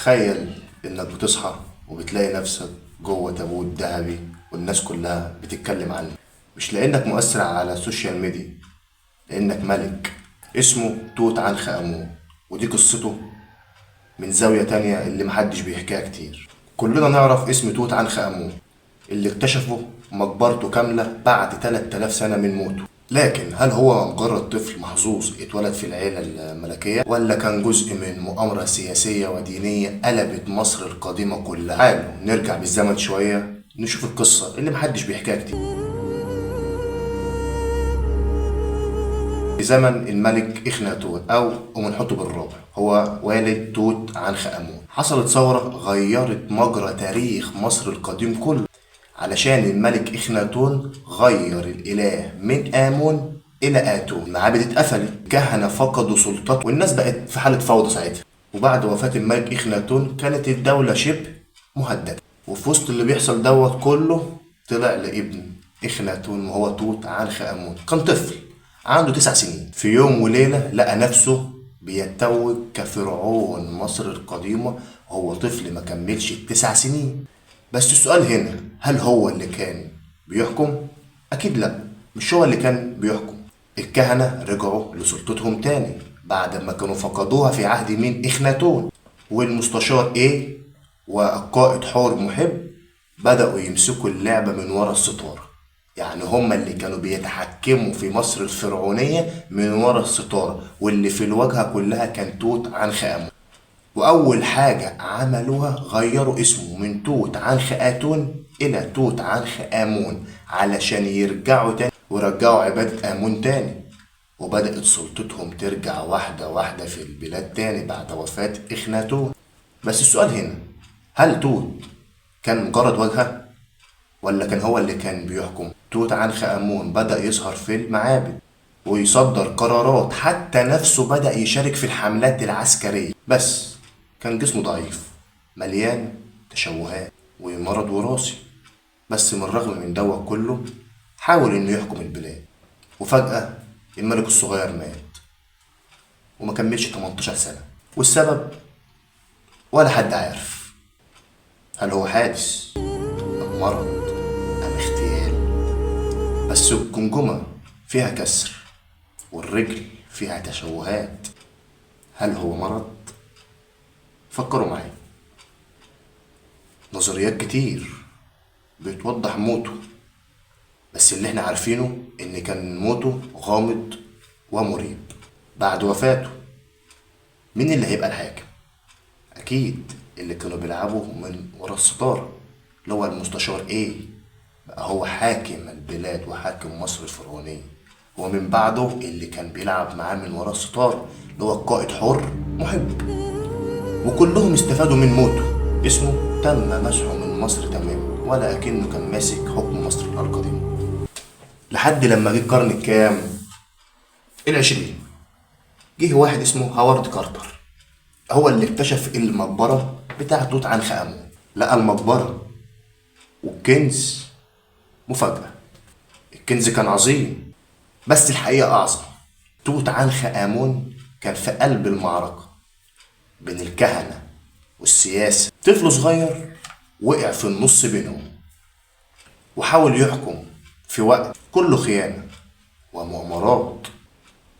تخيل انك بتصحى وبتلاقي نفسك جوه تابوت ذهبي والناس كلها بتتكلم عنك، مش لانك مؤثر على السوشيال ميديا، لانك ملك اسمه توت عنخ امون. ودي قصته من زاوية تانية اللي محدش بيحكيها كتير. كلنا نعرف اسم توت عنخ امون اللي اكتشفوا مقبرته كاملة بعد 3000 سنة من موته. لكن هل هو مجرد طفل محظوظ اتولد في العيلة الملكية، ولا كان جزء من مؤامرة سياسية ودينية قلبت مصر القديمة كلها؟ تعالوا نرجع بالزمن شوية نشوف القصة اللي محدش بيحكيها كتير. في زمن الملك إخناتون أو أمنحتب الرابع، هو والد توت عنخ آمون، حصلت ثورة غيرت مجرى تاريخ مصر القديم كله، علشان الملك إخناتون غير الإله من آمون إلى آتون. المعابد اتقفلت، الكهنة فقدوا سلطتهم، والناس بقت في حالة فوضى ساعتها. وبعد وفاة الملك إخناتون كانت الدولة شبه مهددة، وفي وسط اللي بيحصل دوت كله طلع لابن إخناتون وهو توت عنخ آمون. كان طفل عنده 9 سنين. في يوم وليلة لقى نفسه بيتوج كفرعون مصر القديمة وهو طفل ما كملش ال9 سنين. بس السؤال هنا، هل هو اللي كان بيحكم؟ أكيد لأ، مش هو اللي كان بيحكم. الكهنة رجعوا لسلطتهم تاني بعد ما كانوا فقدوها في عهد مين؟ إخناتون. والمستشار إيه والقائد حور محب بدأوا يمسكوا اللعبة من ورا الستارة. يعني هما اللي كانوا بيتحكموا في مصر الفرعونية من ورا الستارة، واللي في الواجهة كلها كان توت عنخ آمون. وأول حاجة عملوها غيروا اسمه من توت عنخ آتون إلى توت عنخ آمون علشان يرجعوا تاني ورجعوا عبادة آمون تاني، وبدأت سلطتهم ترجع واحدة واحدة في البلاد تاني بعد وفاة إخناتون. بس السؤال هنا، هل توت كان مجرد واجهة ولا كان هو اللي كان بيحكم؟ توت عنخ آمون بدأ يظهر في المعابد ويصدر قرارات، حتى نفسه بدأ يشارك في الحملات العسكرية، بس كان جسمه ضعيف مليان تشوهات ومرض وراثي. بس من الرغم من دوت كله حاول انه يحكم البلاد. وفجأة الملك الصغير مات وما كملش 18 سنة، والسبب ولا حد عارف. هل هو حادث أم مرض أم اغتيال؟ بس الجمجمة فيها كسر والرجل فيها تشوهات. هل هو مرض؟ فكروا معايا. نظريات كتير بتوضح موته، بس اللي احنا عارفينه ان كان موته غامض ومريب. بعد وفاته مين اللي هيبقى الحاكم؟ اكيد اللي كانوا بيلعبوا من ورا الستارة، اللي هو المستشار ايه بقى هو حاكم البلاد وحاكم مصر الفرعونية. ومن بعده اللي كان بيلعب معاه من ورا الستارة اللي هو القائد حر محب، وكلهم استفادوا من موته. اسمه تم مسحه من مصر تماما، ولا أكنه كان ماسك حكم مصر القديمة. لحد لما جه القرن الكام؟ ال20، جه واحد اسمه هوارد كارتر، هو اللي اكتشف المقبرة بتاعة توت عنخ آمون. لقى المقبرة والكنز. مفاجأة، الكنز كان عظيم بس الحقيقة أعظم. توت عنخ آمون كان في قلب المعركة بين الكهنة والسياسة. طفل صغير وقع في النص بينهم وحاول يحكم في وقت كله خيانة ومؤامرات.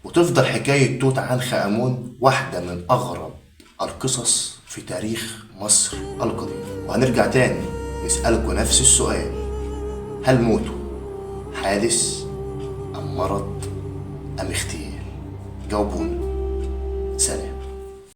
وتفضل حكاية توت عنخ آمون واحدة من أغرب القصص في تاريخ مصر القديم. وهنرجع تاني نسألكوا نفس السؤال، هل موته حادث أم مرض أم اغتيال؟ جاوبونا.